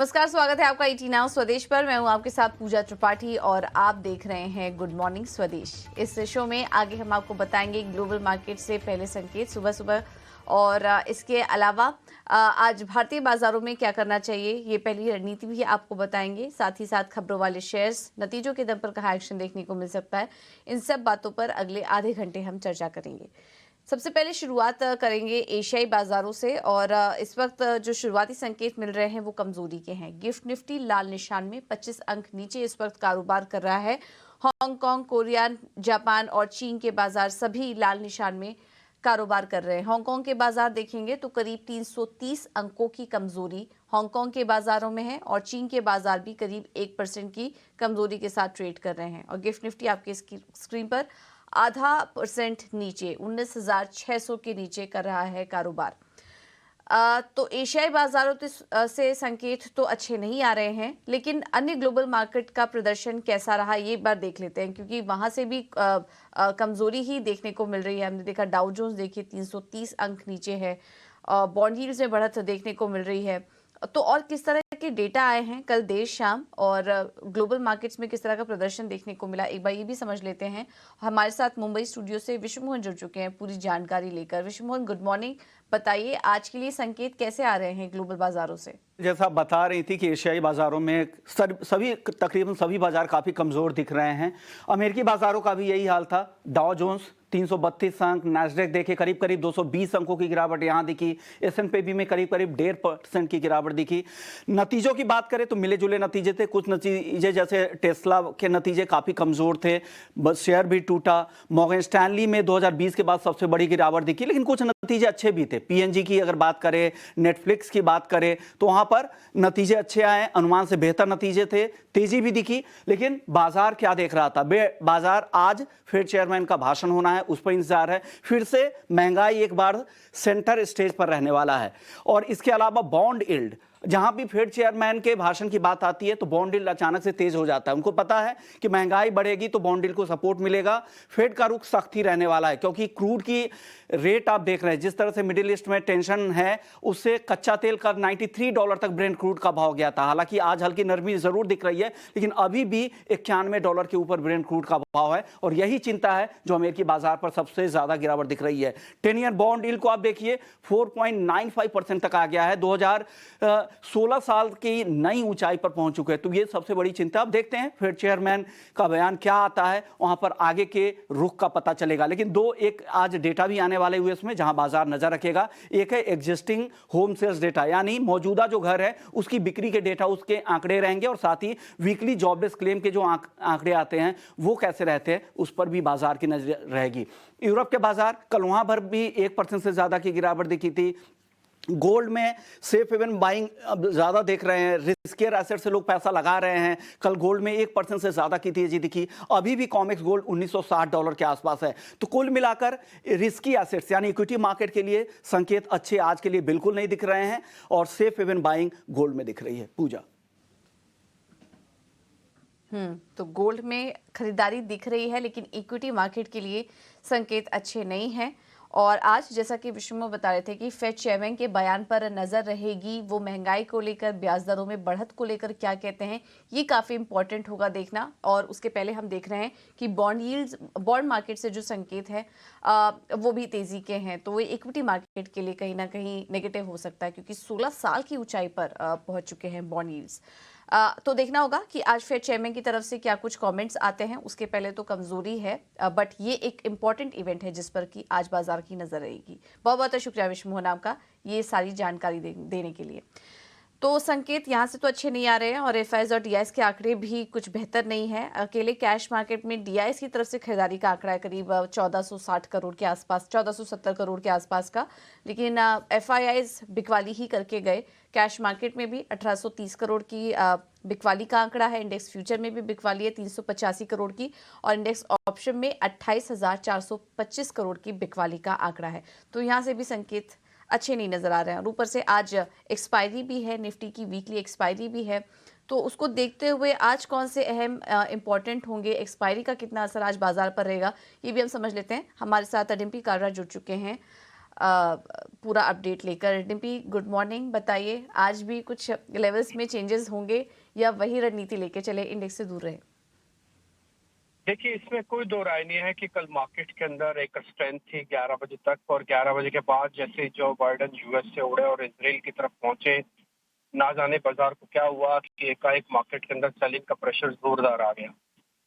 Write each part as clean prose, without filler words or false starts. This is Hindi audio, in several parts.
नमस्कार, स्वागत है आपका ईटी नाउ स्वदेश पर। मैं हूं आपके साथ पूजा त्रिपाठी और आप देख रहे हैं गुड मॉर्निंग स्वदेश। इस शो में आगे हम आपको बताएंगे ग्लोबल मार्केट से पहले संकेत सुबह सुबह और इसके अलावा आज भारतीय बाजारों में क्या करना चाहिए, ये पहली रणनीति भी आपको बताएंगे। साथ ही साथ खबरों वाले शेयर्स, नतीजों के दम पर कहाँ एक्शन देखने को मिल सकता है, इन सब बातों पर अगले आधे घंटे हम चर्चा करेंगे। सबसे पहले शुरुआत करेंगे एशियाई बाजारों से और इस वक्त जो शुरुआती संकेत मिल रहे हैं वो कमजोरी के हैं। गिफ्ट निफ्टी लाल निशान में 25 अंक नीचे इस वक्त कारोबार कर रहा है। हांगकांग, कोरिया, जापान और चीन के बाजार सभी लाल निशान में कारोबार कर रहे हैं। हांगकांग के बाजार देखेंगे तो करीब 330 अंकों की कमजोरी हांगकांग के बाजारों में है और चीन के बाजार भी करीब 1% की कमजोरी के साथ ट्रेड कर रहे हैं। और गिफ्ट निफ्टी आपके स्क्रीन पर %0.5 नीचे 19,600 के नीचे कर रहा है कारोबार। तो एशियाई बाजारों से संकेत तो अच्छे नहीं आ रहे हैं, लेकिन अन्य ग्लोबल मार्केट का प्रदर्शन कैसा रहा ये एक बार देख लेते हैं, क्योंकि वहां से भी कमजोरी ही देखने को मिल रही है। हमने देखा डाउ जोन्स देखिए 330 अंक नीचे है, बॉन्ड यील्ड्स में बढ़त देखने को मिल रही है। तो और किस तरह के डेटा आए हैं कल देर शाम और ग्लोबल मार्केट्स में किस तरह का प्रदर्शन देखने को मिला, एक बार ये भी समझ लेते हैं। हमारे साथ मुंबई स्टूडियो से विश्व मोहन जुड़ चुके हैं पूरी जानकारी लेकर। विश्व मोहन, गुड मॉर्निंग। बताइए आज के लिए संकेत कैसे आ रहे हैं ग्लोबल बाजारों से? जैसा आप बता रही थी कि एशियाई बाजारों में तकरीबन सभी बाजार काफ़ी कमज़ोर दिख रहे हैं। अमेरिकी बाजारों का भी यही हाल था। डाउ जोन्स 332 अंक, नैस्डैक देखे करीब करीब 220 अंकों की गिरावट यहाँ दिखी। S&P में करीब करीब 1.5% की गिरावट दिखी। नतीजों की बात करें तो मिले जुले नतीजे थे। कुछ नतीजे जैसे टेस्ला के नतीजे काफ़ी कमज़ोर थे, बस शेयर भी टूटा। मॉर्गन स्टैनली में 2020 के बाद सबसे बड़ी गिरावट दिखी, लेकिन कुछ नतीजे अच्छे भी थे। PNG की अगर बात करें, नेटफ्लिक्स की बात करें तो वहाँ पर नतीजे अच्छे आए, अनुमान से बेहतर नतीजे थे, तेजी भी दिखी। लेकिन बाजार क्या देख रहा था? बाजार आज फेड चेयरमैन का भाषण होना है, उस पर इंतजार है। फिर से महंगाई एक बार सेंटर स्टेज पर रहने वाला है। और इसके अलावा बॉन्ड यील्ड, जहां भी फेड चेयरमैन के भाषण की बात आती है तो बॉन्ड यील्ड अचानक से तेज हो जाता है। उनको पता है कि महंगाई बढ़ेगी तो बॉन्ड यील्ड को सपोर्ट मिलेगा। फेड का रुख सख्त ही रहने वाला है, क्योंकि क्रूड की रेट आप देख रहे हैं, जिस तरह से मिडिल ईस्ट में टेंशन है, उससे कच्चा तेल का $93 तक ब्रेंट क्रूड का भाव गया था। हालांकि आज हल्की नरमी जरूर दिख रही है, लेकिन अभी भी $91 के ऊपर ब्रेंट क्रूड का भाव है। और यही चिंता है जो अमेरिकी बाजार पर सबसे ज्यादा गिरावट दिख रही है। 10 ईयर बॉन्ड यील्ड को आप देखिए 4.95% तक आ गया है। 2016 साल की नई ऊंचाई पर पहुंच चुके हैं। तो ये सबसे बड़ी चिंता। अब देखते हैं फेड चेयरमैन का बयान क्या आता है, वहां पर आगे के रुख का पता चलेगा। लेकिन एक आज डेटा भी आने वाले यूएस में, जहां बाजार नजर रखेगा। एक है एग्जिस्टिंग होम सेल्स डेटा, यानी मौजूदा जो घर है उसकी बिक्री के डेटा, उसके आंकड़े रहेंगे। और साथ ही वीकली जॉबलेस क्लेम के जो आंकड़े आते हैं वो कैसे रहते हैं, उस पर भी बाजार की नजर रहेगी। यूरोप के बाजार कल वहां पर भी 1% से ज्यादा की गिरावट दिखी थी। गोल्ड में सेफ हेवन बाइंग अब ज्यादा देख रहे हैं, रिस्कियर एसेट से लोग पैसा लगा रहे हैं। कल गोल्ड में 1% से ज्यादा की तेजी दिखी। अभी भी कॉमेक्स गोल्ड $1960 के आसपास है। तो कुल मिलाकर रिस्की एसेट्स यानी इक्विटी मार्केट के लिए संकेत अच्छे आज के लिए बिल्कुल नहीं दिख रहे हैं और सेफ हेवन बाइंग गोल्ड में दिख रही है। पूजा, तो गोल्ड में खरीदारी दिख रही है, लेकिन इक्विटी मार्केट के लिए संकेत अच्छे नहीं हैं। और आज जैसा कि विश्व बता रहे थे कि फेड चेयरमैन के बयान पर नजर रहेगी। वो महंगाई को लेकर, ब्याज दरों में बढ़त को लेकर क्या कहते हैं, ये काफी इंपॉर्टेंट होगा देखना। और उसके पहले हम देख रहे हैं कि बॉन्ड यील्ड्स, बॉन्ड मार्केट से जो संकेत है वो भी तेजी के हैं। तो वो इक्विटी मार्केट के लिए कहीं ना कहीं नेगेटिव हो सकता है, क्योंकि 16 साल की ऊंचाई पर पहुंच चुके हैं बॉन्ड यील्ड्स। तो देखना होगा कि आज फेड चेयरमैन की तरफ से क्या कुछ कमेंट्स आते हैं। उसके पहले तो कमजोरी है, बट ये एक इंपॉर्टेंट इवेंट है जिस पर कि आज बाजार की नजर रहेगी। बहुत बहुत शुक्रिया विश्व मोहन आपका ये सारी जानकारी देने के लिए। तो संकेत यहाँ से तो अच्छे नहीं आ रहे हैं और एफआईज और डीआईएस के आंकड़े भी कुछ बेहतर नहीं है। अकेले कैश मार्केट में डीआईएस की तरफ से खरीदारी का आंकड़ा है करीब 1460 करोड़ के आसपास, 1470 करोड़ के आसपास का। लेकिन एफआईआईज बिकवाली ही करके गए। कैश मार्केट में भी 1830 करोड़ की बिकवाली का आंकड़ा है। इंडेक्स फ्यूचर में भी बिकवाली है 385 करोड़ की और इंडेक्स ऑप्शन में 28,425 करोड़ की बिकवाली का आंकड़ा है। तो यहाँ से भी संकेत अच्छे नहीं नजर आ रहे हैं। और ऊपर से आज एक्सपायरी भी है, निफ्टी की वीकली एक्सपायरी भी है। तो उसको देखते हुए आज कौन से अहम इंपॉर्टेंट होंगे, एक्सपायरी का कितना असर आज बाजार पर रहेगा, ये भी हम समझ लेते हैं। हमारे साथ डिम्पी कालरा जुड़ चुके हैं। पूरा अपडेट लेकर। Dimpy, good morning. बताइए, आज भी कुछ लेवल्स में चेंजेस होंगे या वही रणनीति लेके चले, इंडेक्स से दूर रहे? देखिए, इसमें कोई दो राय नहीं है कि कल मार्केट के अंदर एक स्ट्रेंथ थी 11 बजे तक, और 11 बजे के बाद जैसे जो बाइडेन यूएस से उड़े और इसराइल की तरफ पहुंचे, ना जाने बाजार को क्या हुआ कि एकाएक मार्केट के अंदर सेलिंग का प्रेशर जोरदार आ गया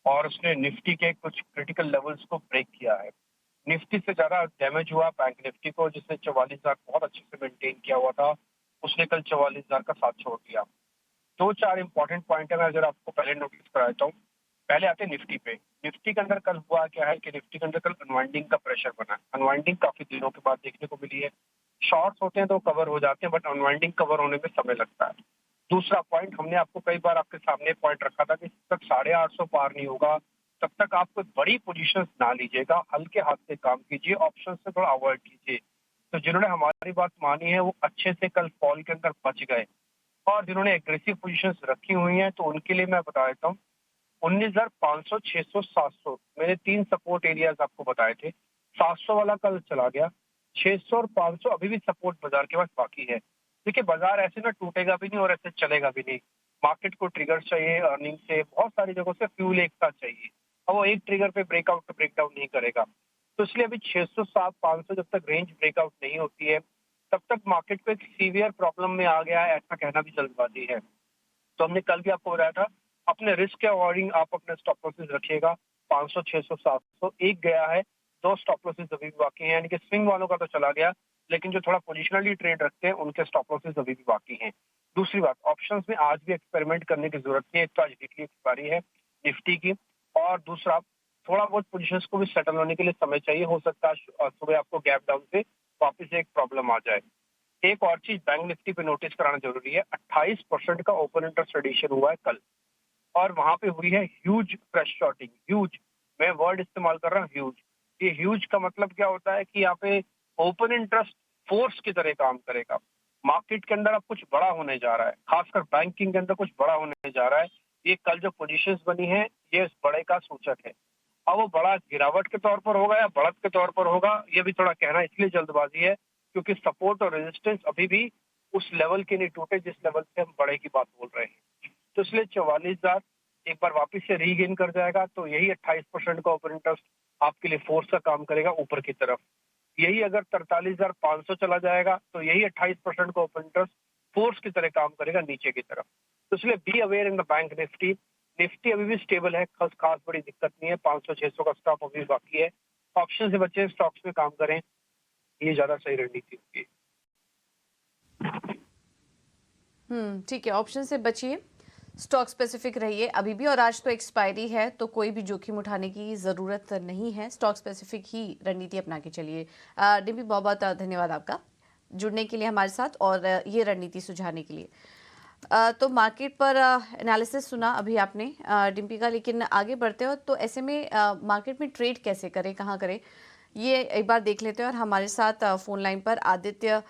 और उसने निफ्टी के कुछ क्रिटिकल लेवल्स को ब्रेक किया है। निफ्टी से ज्यादा डैमेज हुआ बैंक निफ्टी को, जिसने 44,000 बहुत अच्छे से मेंटेन किया हुआ था, उसने कल 44,000 का साथ छोड़ दिया। दो चार इंपॉर्टेंट पॉइंट है, मैं अगर आपको पहले नोटिस कराता हूँ। पहले आते हैं निफ्टी पे। निफ्टी के अंदर कल हुआ क्या है कि निफ्टी के अंदर कल अनवाइंडिंग का प्रेशर बना। अनवाइंडिंग काफी दिनों के बाद देखने को मिली है। शॉर्ट्स होते हैं तो कवर हो जाते हैं, बट अनवाइंडिंग कवर होने में समय लगता है। दूसरा पॉइंट, हमने आपको कई बार आपके सामने पॉइंट रखा था कि जब तक 850 पार नहीं होगा तब तक आप कोई बड़ी पोजीशंस ना लीजिएगा, हल्के हाथ से काम कीजिए, ऑप्शन से थोड़ा अवॉइड कीजिए। तो जिन्होंने हमारी बात मानी है वो अच्छे से कल फॉल के अंदर बच गए, और जिन्होंने एग्रेसिव पोजीशंस रखी हुई हैं तो उनके लिए मैं बता देता हूँ 19,500, 600, 700 मैंने 3 सपोर्ट एरियाज आपको बताए थे। 700 वाला कल चला गया, 600 और 500 अभी भी सपोर्ट बाजार के पास बाकी है। देखिए, बाजार ऐसे ना टूटेगा भी नहीं और ऐसे चलेगा भी नहीं। मार्केट को ट्रिगर चाहिए, अर्निंग से बहुत सारी जगहों से फ्यूल एक साथ चाहिए, और वो एक ट्रिगर पे ब्रेकआउट पे ब्रेकडाउन नहीं करेगा। तो इसलिए अभी 600, 700, 500 जब तक रेंज ब्रेकआउट नहीं होती है तब तक मार्केट को एक सीवियर प्रॉब्लम में आ गया है, ऐसा कहना भी जल्दबाजी है। तो हमने कल भी आपको बताया था, अपने रिस्क के अकॉर्डिंग आप अपने स्टॉप लॉसेस रखिएगा। 500, 600, 700 एक गया है, 2 स्टॉप लॉसेस अभी भी बाकी हैं, यानी कि स्विंग वालों का तो चला गया, लेकिन जो थोड़ा पोजिशनली ट्रेड रखते हैं उनके स्टॉप लॉसेस अभी भी बाकी हैं। दूसरी बात, ऑप्शंस में आज भी एक्सपेरिमेंट करने की जरूरत है। एक तो आज वीकली एक्सपायरी है निफ्टी की, और दूसरा थोड़ा बहुत पोजिशंस को भी सेटल होने के लिए समय चाहिए। हो सकता है सुबह आपको गैप डाउन से वापस एक प्रॉब्लम आ जाए। एक और चीज बैंक निफ्टी पे नोटिस कराना जरूरी है। 28% का ओपन इंटरेस्ट एडिशन हुआ है कल, और वहां पे हुई है ह्यूज फ्रेश शॉर्टिंग। ह्यूज, मैं वर्ड इस्तेमाल कर रहा हूँ, ह्यूज। ये ह्यूज का मतलब क्या होता है कि यहाँ पे ओपन इंटरेस्ट फोर्स की तरह काम करेगा। मार्केट के अंदर अब कुछ बड़ा होने जा रहा है, खासकर बैंकिंग के अंदर कुछ बड़ा होने जा रहा है। ये कल जो पोजीशंस बनी है ये इस बड़े का सूचक है। अब वो बड़ा गिरावट के तौर पर होगा या बढ़त के तौर पर होगा, ये भी थोड़ा कहना इसलिए जल्दबाजी है क्योंकि सपोर्ट और रेजिस्टेंस अभी भी उस लेवल के नहीं टूटे जिस लेवल से हम बड़े की बात बोल रहे हैं। तो इसलिए 44,000 एक बार वापस से रीगेन कर जाएगा तो यही 28% का ओपन इंटरेस्ट आपके लिए फोर्स का काम करेगा ऊपर की तरफ। यही अगर 43,500 चला जाएगा तो यही 28% का ओपन इंटरेस्ट फोर्स की तरह काम करेगा नीचे की तरफ। तो इसलिए be aware in the bank Nifty. Nifty अभी भी स्टेबल है, खास बड़ी दिक्कत नहीं है। 500-600 का स्टॉक अभी बाकी है। ऑप्शन से बचे स्टॉक्स में काम करें, ये ज्यादा सही रणनीति होगी। ठीक है, ऑप्शन से बचिए, स्टॉक स्पेसिफिक रहिए अभी भी, और आज तो एक्सपायरी है तो कोई भी जोखिम उठाने की ज़रूरत नहीं है, स्टॉक स्पेसिफिक ही रणनीति अपना के चलिए। डिम्पी, बहुत बहुत धन्यवाद आपका जुड़ने के लिए हमारे साथ और ये रणनीति सुझाने के लिए। तो मार्केट पर एनालिसिस सुना अभी आपने डिम्पी का, लेकिन आगे बढ़ते हो तो ऐसे में मार्केट में ट्रेड कैसे करें, कहाँ करें, ये एक बार देख लेते हैं। और हमारे साथ फ़ोन लाइन पर आदित्य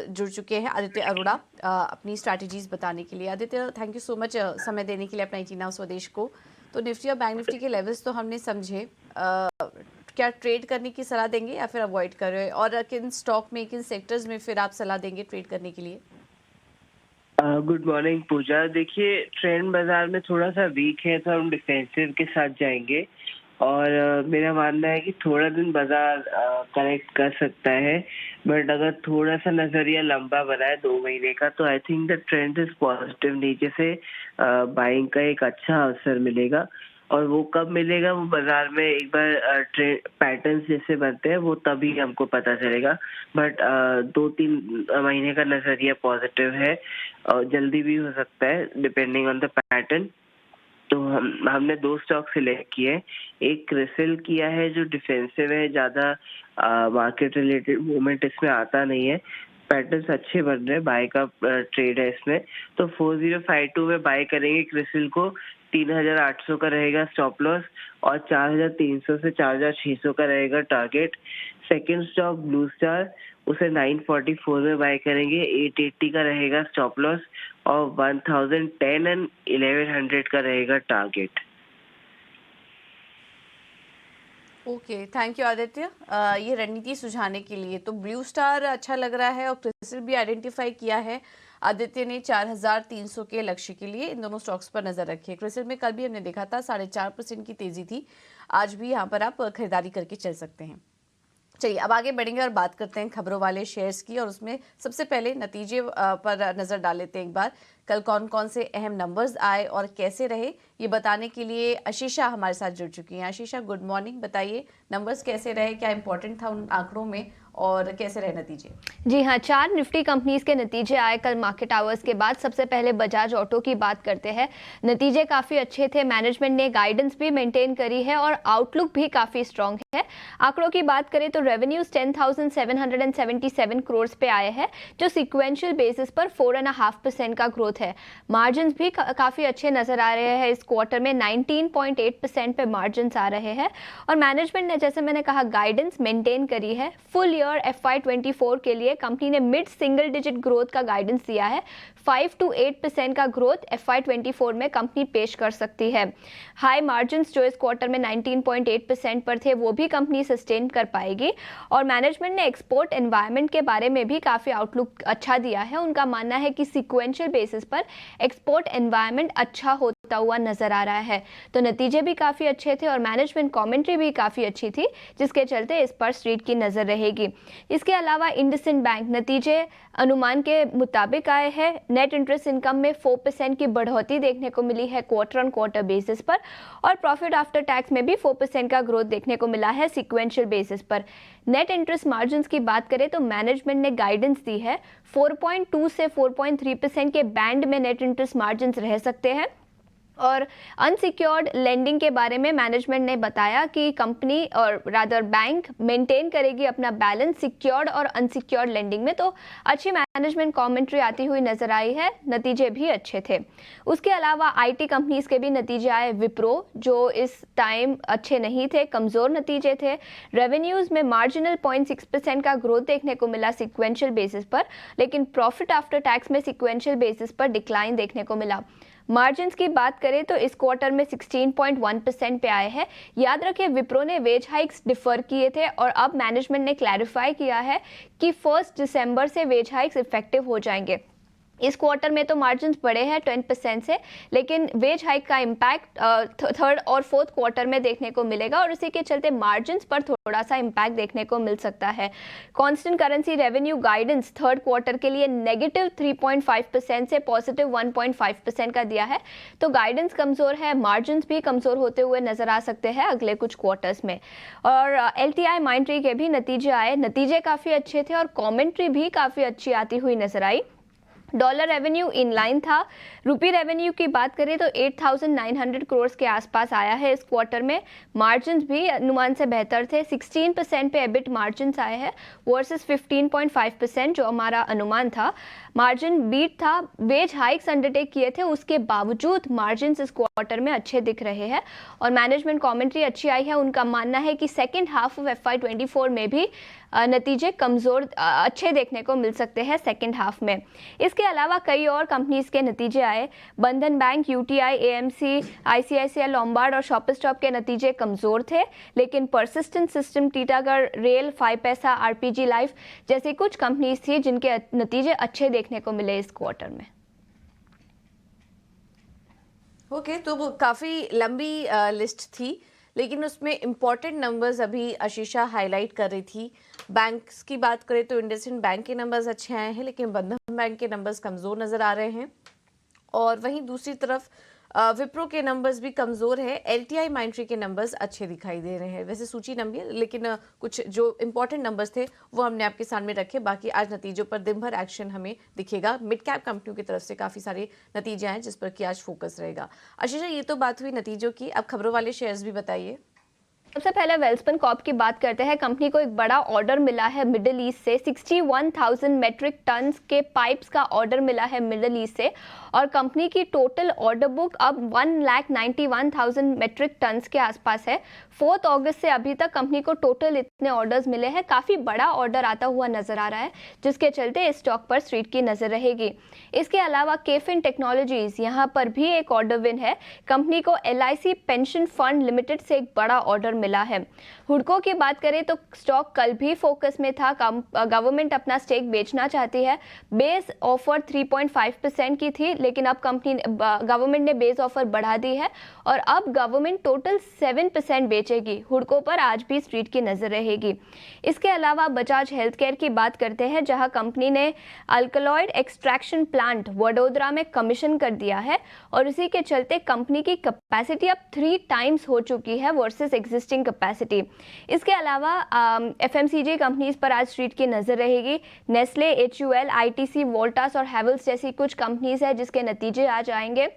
जुड़ चुके हैं, आदित्य अरोड़ा, अपनी स्ट्रैटेजीज बताने के लिए। Aditya, thank you so much समय देने के लिए अपना इटीना स्वदेश को। तो निफ्टी और बैंक निफ्टी के लेवल्स तो हमने समझे, क्या ट्रेड करने की सलाह देंगे या फिर अवॉइड करें, और किन स्टॉक में, किन सेक्टर्स में फिर आप सलाह देंगे ट्रेड करने के लिए? गुड मॉर्निंग पूजा। देखिए, ट्रेंड बाजार में थोड़ा सा वीक है तो हम डिफेंसिव के साथ जाएंगे, और मेरा मानना है कि थोड़ा दिन बाजार करेक्ट कर सकता है, बट अगर थोड़ा सा नजरिया लंबा बना है 2 महीने का तो I think the trend is positive. नीचे से बाइंग का एक अच्छा अवसर मिलेगा, और वो कब मिलेगा, वो बाजार में एक बार ट्रेंड पैटर्न जैसे बनते हैं वो तभी हमको पता चलेगा। बट 2-3 महीने का नजरिया पॉजिटिव है, और जल्दी भी हो सकता है डिपेंडिंग ऑन द पैटर्न। तो हमने 2 स्टॉक सिलेक्ट किए। एक क्रिसिल किया है जो डिफेंसिव है, ज्यादा मार्केट रिलेटेड मूवमेंट इसमें आता नहीं है, पैटर्न्स अच्छे बन रहे हैं, बाय का ट्रेड है इसमें। तो 4052 में बाय करेंगे क्रिसिल को। 3,800 का रहेगा स्टॉप लॉस, और 4,300 से 4,600 का रहेगा target. Second stock blue star, उसे 944 में बाय करेंगे, 880 का रहेगा स्टॉप लॉस, और 1,010 एंड 1,100 का रहेगा target. Okay, thank you Aditya. ये रणनीति सुझाने के लिए तो ब्लू स्टार अच्छा लग रहा है और क्रिसिल भी आइडेंटिफाई किया है आदित्य ने 4300 के लक्ष्य के लिए। इन दोनों स्टॉक्स पर नजर रखिए। क्रिसिल में कल भी हमने देखा था 4.5% की तेजी थी, आज भी यहाँ पर आप खरीदारी करके चल सकते हैं। चलिए अब आगे बढ़ेंगे और बात करते हैं खबरों वाले शेयर्स की, और उसमें सबसे पहले नतीजे पर नजर डाल लेते हैं एक बार। कल कौन कौन से अहम नंबर्स आए और कैसे रहे, ये बताने के लिए आशीषा हमारे साथ जुड़ चुकी हैं। आशीषा, गुड मॉर्निंग। बताइए नंबर्स कैसे रहे, क्या इंपॉर्टेंट था उन आंकड़ों में और कैसे रहे नतीजे? जी हाँ, 4 निफ्टी कंपनीज के नतीजे आए कल मार्केट आवर्स के बाद। सबसे पहले बजाज ऑटो की बात करते हैं। नतीजे काफ़ी अच्छे थे, मैनेजमेंट ने गाइडेंस भी मेंटेन करी है और आउटलुक भी काफ़ी स्ट्रॉन्ग है। आंकड़ों की बात करें तो रेवेन्यूज 10,777 करोड़ पे आए हैं, जो सिक्वेंशियल बेसिस पर 4.5% का ग्रोथ है। मार्जिन भी काफ़ी अच्छे नजर आ रहे हैं। इस क्वार्टर में 19.8% पे मार्जिन आ रहे हैं और मैनेजमेंट ने, जैसे मैंने कहा, गाइडेंस मेंटेन करी है। फुल ईयर FY24 के लिए कंपनी ने मिड सिंगल डिजिट ग्रोथ का गाइडेंस दिया है। 5 to 8% का ग्रोथ FY24 में कंपनी पेश कर सकती है। हाई मार्जिन्स जो इस क्वार्टर में 19.8% पर थे, वो भी कंपनी सस्टेन कर पाएगी। और मैनेजमेंट ने एक्सपोर्ट एनवायरनमेंट के बारे में भी काफ़ी आउटलुक अच्छा दिया है। उनका मानना है कि सिक्वेंशियल बेसिस पर एक्सपोर्ट एनवायरनमेंट अच्छा होता हुआ नजर आ रहा है। तो नतीजे भी काफ़ी अच्छे थे और मैनेजमेंट कमेंट्री भी काफ़ी अच्छी थी, जिसके चलते इस पर स्ट्रीट की नज़र रहेगी। इसके अलावा इंडसइंड बैंक नतीजे अनुमान के मुताबिक आए हैं। नेट इंटरेस्ट इनकम में 4% की बढ़ोतरी देखने को मिली है क्वार्टर ऑन क्वार्टर बेसिस पर, और प्रॉफिट आफ्टर टैक्स में भी 4% का ग्रोथ देखने को मिला है सिक्वेंशियल बेसिस पर। नेट इंटरेस्ट मार्जिन्स की बात करें तो मैनेजमेंट ने गाइडेंस दी है 4.2 से 4.3% के बैंड में नेट इंटरेस्ट मार्जिन्स रह सकते हैं। और अनसिक्योर्ड लेंडिंग के बारे में मैनेजमेंट ने बताया कि कंपनी और रादर बैंक मेंटेन करेगी अपना बैलेंस सिक्योर्ड और अनसिक्योर्ड लेंडिंग में। तो अच्छी मैनेजमेंट कमेंट्री आती हुई नजर आई है। नतीजे भी अच्छे थे। उसके अलावा आईटी कंपनीज के भी नतीजे आए। विप्रो जो इस टाइम अच्छे नहीं थे, कमज़ोर नतीजे थे। रेवेन्यूज़ में मार्जिनल 0.6% का ग्रोथ देखने को मिला सिक्वेंशियल बेसिस पर, लेकिन प्रॉफिट आफ्टर टैक्स में सिक्वेंशियल बेसिस पर डिक्लाइन देखने को मिला। मार्जिन्स की बात करें तो इस क्वार्टर में 16.1% पे आए हैं। याद रखें, विप्रो ने वेज हाइक्स डिफर किए थे और अब मैनेजमेंट ने क्लैरिफाई किया है कि 1 दिसंबर से वेज हाइक्स इफेक्टिव हो जाएंगे। इस क्वार्टर में तो मार्जिन्स बढ़े हैं 10% से, लेकिन वेज हाइक का इम्पैक्ट थर्ड और फोर्थ क्वार्टर में देखने को मिलेगा और उसी के चलते मार्जिन्स पर थोड़ा सा इम्पैक्ट देखने को मिल सकता है। Constant currency revenue guidance third quarter के लिए -3.5% से +1.5% का दिया है। तो गाइडेंस कमज़ोर है, मार्जिन्स भी कमज़ोर होते हुए नजर आ सकते हैं अगले कुछ क्वार्टर्स में। और LTI माइंडट्री के भी नतीजे आए। नतीजे काफ़ी अच्छे थे और कॉमेंट्री भी काफ़ी अच्छी आती हुई नजर आई। डॉलर रेवेन्यू इन लाइन था। रुपी रेवेन्यू की बात करें तो 8,900 करोड़ के आसपास आया है इस क्वार्टर में। मार्जिन्स भी अनुमान से बेहतर थे। 16% पे एबिट मार्जिन्स आए हैं वर्सेस 15.5% जो हमारा अनुमान था। मार्जिन बीट था। वेज हाइक्स अंडरटेक किए थे, उसके बावजूद मार्जिन्स इस क्वार्टर में अच्छे दिख रहे हैं और मैनेजमेंट कमेंट्री अच्छी आई है। उनका मानना है कि सेकेंड हाफ ऑफ FY24 में भी नतीजे कमज़ोर अच्छे देखने को मिल सकते हैं सेकेंड हाफ में। इसके अलावा कई और कंपनीज के नतीजे आए। बंधन bank, UTI, AMC, ICICI Lombard और शॉपर स्टॉप के नतीजे कमज़ोर थे, लेकिन परसिस्टेंट सिस्टम, टीटागढ़ रेल, 5 पैसा, RPG लाइफ जैसी कुछ कंपनीज थी जिनके नतीजे अच्छे देखने को मिले इस क्वार्टर में। ओके, तो वो काफ़ी लंबी लिस्ट थी, लेकिन उसमें इम्पॉर्टेंट नंबर्स अभी आशीषा हाईलाइट कर रही थी। बैंक्स की बात करें तो इंडसइंड बैंक के नंबर्स अच्छे आए हैं, लेकिन बंधन बैंक के नंबर्स कमज़ोर नज़र आ रहे हैं। और वहीं दूसरी तरफ विप्रो के नंबर्स भी कमज़ोर है। LTI माइंडट्री के नंबर्स अच्छे दिखाई दे रहे हैं। वैसे सूची लंबी है, लेकिन कुछ जो इंपॉर्टेंट नंबर्स थे वो हमने आपके सामने रखे। बाकी आज नतीजों पर दिन भर एक्शन हमें दिखेगा। मिड कैप कंपनियों की तरफ से काफ़ी सारे नतीजे आए जिस पर कि आज फोकस रहेगा। आशीषा, ये तो बात हुई नतीजों की, अब खबरों वाले शेयर्स भी बताइए। सबसे पहले वेल्सपन कॉर्प की बात करते हैं। कंपनी को एक बड़ा ऑर्डर मिला है मिडिल ईस्ट से। 61,000 मेट्रिक टन्स के पाइप्स का ऑर्डर मिला है मिडिल ईस्ट से और कंपनी की टोटल ऑर्डर बुक अब 1,91,000 मेट्रिक टन्स के आसपास है। 4 अगस्त से अभी तक कंपनी को टोटल इतने ऑर्डर्स मिले हैं। काफ़ी बड़ा ऑर्डर आता हुआ नजर आ रहा है, जिसके चलते इस स्टॉक पर स्ट्रीट की नज़र रहेगी। इसके अलावा केफिन टेक्नोलॉजीज, यहाँ पर भी एक ऑर्डर विन है। कंपनी को LIC पेंशन फंड लिमिटेड से एक बड़ा ऑर्डर मिला है। हुडको की बात करें तो स्टॉक कल भी फोकस में था। गवर्नमेंट अपना स्टेक बेचना चाहती है। बेस ऑफर 3.5% की थी, लेकिन अब गवर्नमेंट ने बेस ऑफर बढ़ा दी है और अब गवर्नमेंट टोटल 7% बेचेगी। हुडको पर आज भी स्ट्रीट की नजर रहेगी। इसके अलावा बजाज हेल्थ केयर की बात करते हैं, जहां कंपनी ने अल्कलॉइड एक्सट्रैक्शन प्लांट वडोदरा में कमीशन कर दिया है और इसी के चलते कंपनी की कैपेसिटी अब 3 टाइम्स हो चुकी है वर्सेस एग्जिस्टिंग कैपेसिटी। इसके अलावा एफएमसीजी कंपनीज पर आज स्ट्रीट की नजर रहेगी। नेस्ले, HUL, ITC, वोल्टास और हैवेल्स जैसी कुछ कंपनीज है जिसके नतीजे आज आएंगे।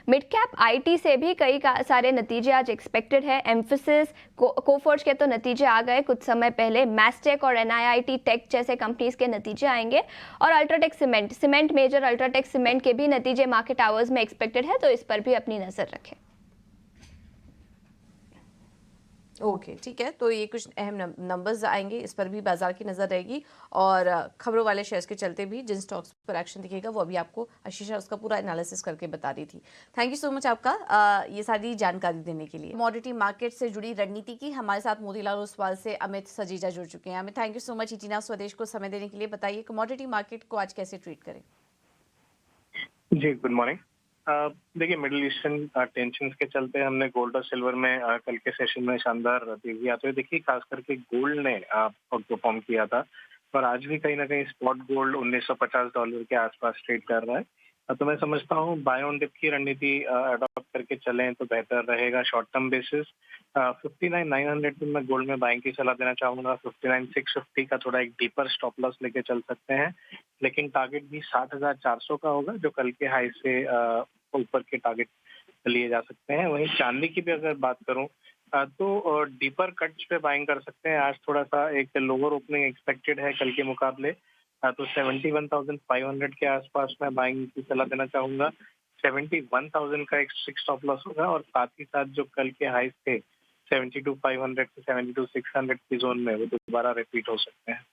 मिड कैप IT से भी कई सारे नतीजे आज एक्सपेक्टेड है। एम्फेसिस, कोफोर्ज के तो नतीजे आ गए कुछ समय पहले। मैस्टेक और NIIT टेक जैसे कंपनीज के नतीजे आएंगे और UltraTech cement major UltraTech cement के भी नतीजे मार्केट आवर्स में एक्सपेक्टेड है, तो इस पर भी अपनी नजर रखें। ओके, ठीक है। तो ये कुछ अहम नंबर्स आएंगे, इस पर भी बाजार की नज़र रहेगी और खबरों वाले शेयर्स के चलते भी जिन स्टॉक्स पर एक्शन दिखेगा वो अभी आपको आशीषा उसका पूरा एनालिसिस करके बता रही थी। थैंक यू सो मच आपका ये सारी जानकारी देने के लिए। कमोडिटी मार्केट से जुड़ी रणनीति की हमारे साथ मोतीलाल ओसवाल से अमित सजीजा जुड़ चुके हैं। Amit, thank you so much ET Now स्वदेश को समय देने के लिए। बताइए कमोडिटी मार्केट को आज कैसे ट्रीट करें? जी, गुड मॉर्निंग। देखिए, मिडिल ईस्टर्न टेंशन के चलते हमने गोल्ड और सिल्वर में कल के सेशन में शानदार तेजी आते हुए देखिए। खास करके गोल्ड ने परफॉर्म किया था और आज भी कहीं ना कहीं स्पॉट गोल्ड $1950 के आसपास ट्रेड कर रहा है। तो मैं समझता हूँ बाय ऑन डिप की रणनीति अडॉप्ट करके चलें तो बेहतर रहेगा शॉर्ट टर्म बेसिस। 59,900 में मैं गोल्ड में बाइंग की सलाह देना चाहूंगा। 59,650 का थोड़ा एक डीपर स्टॉप लॉस लेके चल सकते हैं, लेकिन टारगेट भी 60,400 का होगा जो कल के हाई से ऊपर के टारगेट लिए जा सकते हैं। वहीं चांदी की भी अगर बात करूं तो डीपर कट्स पे बाइंग कर सकते हैं। आज थोड़ा सा एक लोअर ओपनिंग एक्सपेक्टेड है कल के मुकाबले, तो 71,500 के आसपास मैं बाइंग की सलाह देना चाहूंगा। 71,000 का एक स्टॉप लॉस होगा और साथ ही साथ जो कल के हाई थे 72,500 से 72,600 की जोन में वो दोबारा रिपीट हो सकते हैं।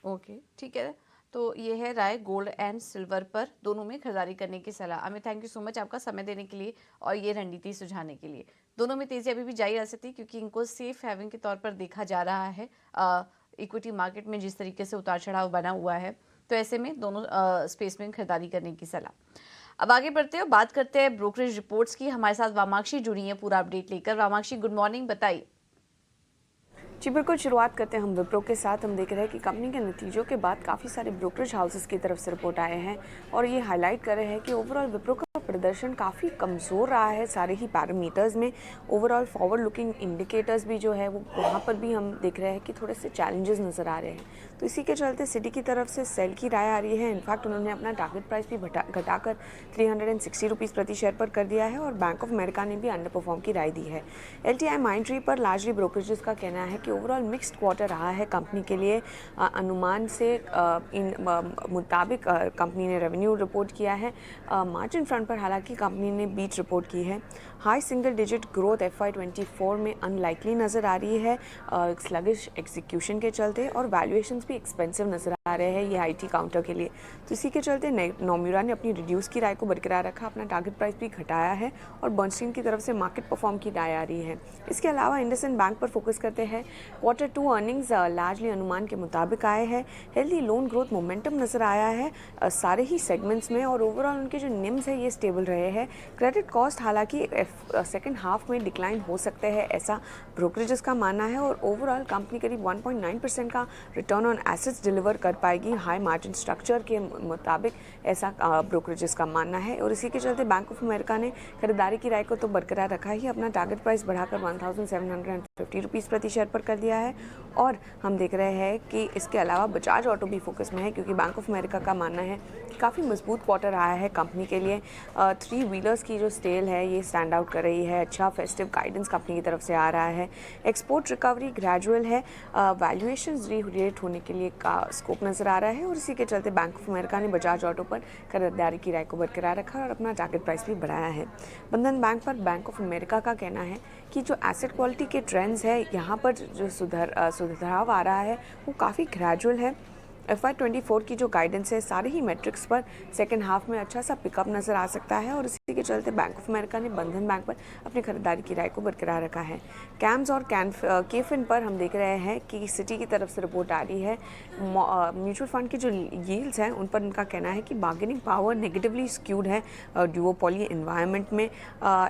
ओके, ठीक है। तो ये है राय गोल्ड एंड सिल्वर पर दोनों में खरीदारी करने की सलाह। Amit, thank you so much आपका समय देने के लिए और ये रणनीति सुझाने के लिए। दोनों में तेजी अभी भी जारी रह सकती है क्योंकि इनको सेफ हैविंग के तौर पर देखा जा रहा है। इक्विटी मार्केट में जिस तरीके से उतार चढ़ाव बना हुआ है, तो ऐसे में दोनों स्पेस में खरीदारी करने की सलाह। अब आगे बढ़ते हैं, बात करते हैं ब्रोकरेज रिपोर्ट्स की। हमारे साथ वामाक्षी जुड़ी है पूरा अपडेट लेकर। वामाक्षी, गुड मॉर्निंग, बताइए। जी बिल्कुल, शुरुआत करते हैं हम विप्रो के साथ। हम देख रहे हैं कि कंपनी के नतीजों के बाद काफ़ी सारे ब्रोकरेज हाउसेस की तरफ से रिपोर्ट आए हैं और ये हाईलाइट कर रहे हैं कि ओवरऑल विप्रो का प्रदर्शन काफ़ी कमज़ोर रहा है सारे ही पैरामीटर्स में। ओवरऑल फॉरवर्ड लुकिंग इंडिकेटर्स भी जो है वो वहाँ पर भी हम देख रहे हैं कि थोड़े से चैलेंजेस नज़र आ रहे हैं। तो इसी के चलते सिटी की तरफ से सेल की राय आ रही है। इनफैक्ट उन्होंने अपना टारगेट प्राइस भी घटाकर 360 रुपीज़ प्रति शेयर पर कर दिया है और बैंक ऑफ अमेरिका ने भी अंडर परफॉर्म की राय दी है। LTI माइंडट्री पर लार्जली ब्रोकरेजेस का कहना है कि ओवरऑल मिक्स्ड क्वार्टर रहा है कंपनी के लिए। अनुमान से मुताबिक कंपनी ने रेवेन्यू रिपोर्ट किया है। मार्जिन फ्रंट पर हालांकि कंपनी ने बीट रिपोर्ट की है। High single digit growth FY24 में अनलाइकली नज़र आ रही है स्लगिश एग्जीक्यूशन के चलते और वैल्यूएशंस भी एक्सपेंसिव नज़र आ रहे हैं ये IT काउंटर के लिए। तो इसी के चलते नोम्यूरा ने अपनी रिड्यूस की राय को बरकरार रखा, अपना टारगेट प्राइस भी घटाया है और बर्नस्टीन की तरफ से मार्केट परफॉर्म की राय आ रही है। इसके अलावा इंडसइंड बैंक पर फोकस करते हैं। Q2 अर्निंग्स लार्जली अनुमान के मुताबिक आए हैं। हेल्दी लोन ग्रोथ मोमेंटम नज़र आया है सारे ही सेगमेंट्स में और ओवरऑल उनके जो निम्स है ये स्टेबल रहे हैं। क्रेडिट कॉस्ट हालांकि सेकेंड हाफ में डिक्लाइन हो सकते हैं ऐसा ब्रोकरेजेस का मानना है और ओवरऑल कंपनी करीब 1.9% का रिटर्न ऑन एसेट्स डिलीवर कर पाएगी हाई मार्जिन स्ट्रक्चर के मुताबिक, ऐसा ब्रोकरेजेस का मानना है। और इसी के चलते बैंक ऑफ अमेरिका ने खरीदारी की राय को तो बरकरार रखा ही, अपना टारगेट प्राइस बढ़ाकर 1,750 रुपीज़ प्रति शेयर पर कर दिया है। और हम देख रहे हैं कि इसके अलावा बजाज ऑटो भी फोकस में है क्योंकि बैंक ऑफ अमेरिका का मानना है कि काफ़ी मजबूत क्वार्टर आया है कंपनी के लिए। 3 व्हीलर्स की जो सेल है ये स्टैंड आउट कर रही है। अच्छा फेस्टिव गाइडेंस कंपनी की तरफ से आ रहा है। एक्सपोर्ट रिकवरी ग्रेजुअल है। वैल्यूएशंस रीरेट होने के लिए का स्कोप नज़र आ रहा है और इसी के चलते बैंक ऑफ अमेरिका ने बजाज ऑटो पर खरीदारी की राय को बरकरार रखा और अपना टारगेट प्राइस भी बढ़ाया है। बंधन बैंक पर बैंक ऑफ अमेरिका का कहना है कि जो एसेट क्वालिटी के ट्रेंड्स है यहाँ पर जो सुधार आ रहा है वो काफ़ी ग्रेजुअल है। FY24 की जो गाइडेंस है सारे ही मेट्रिक्स पर सेकेंड हाफ में अच्छा सा पिकअप नज़र आ सकता है और इसी के चलते बैंक ऑफ अमेरिका ने बंधन बैंक पर अपनी खरीदारी की राय को बरकरार रखा है। कैम्स और केफिन पर हम देख रहे हैं कि सिटी की तरफ से रिपोर्ट आ रही है। म्यूचुअल फंड की जो यील्ड्स हैं उन पर उनका कहना है कि बार्गेनिंग पावर नेगेटिवली स्क्यूड है ड्यूओपॉली एनवायरनमेंट में।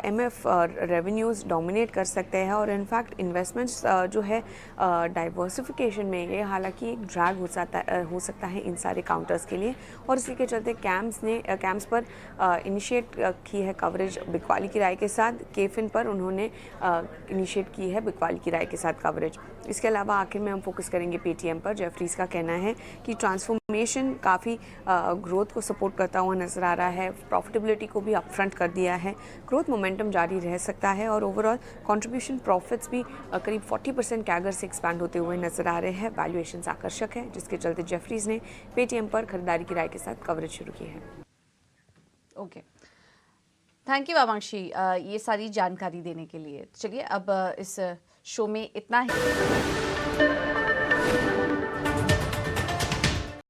MF रेवेन्यूज़ डोमिनेट कर सकते हैं और इनफैक्ट इन्वेस्टमेंट्स जो है डाइवर्सिफिकेशन में ये हालांकि एक ड्रैग हो सकता है इन सारे काउंटर्स के लिए और इसी के चलते कैम्स पर इनिशिएट की है कवरेज बिकवाली की राय के साथ। केफिन पर उन्होंने इनिशिएट की है बिकवाली की राय के साथ कवरेज। इसके अलावा आखिर में हम फोकस करेंगे पेटीएम पर। जेफरीज का कहना है कि ट्रांसफॉर्मेशन काफ़ी ग्रोथ को सपोर्ट करता हुआ नजर आ रहा है, प्रॉफिटेबिलिटी को भी अपफ्रंट कर दिया है, ग्रोथ मोमेंटम जारी रह सकता है और ओवरऑल कंट्रीब्यूशन प्रॉफिट्स भी करीब 40% कैगर से एक्सपैंड होते हुए नजर आ रहे हैं। वैल्यूएशन आकर्षक है जिसके चलते जेफरीज ने पेटीएम पर खरीदारी की राय के साथ कवरेज शुरू की है। ओके, थैंक यू आवांशी ये सारी जानकारी देने के लिए। चलिए अब इस शो में इतना ही।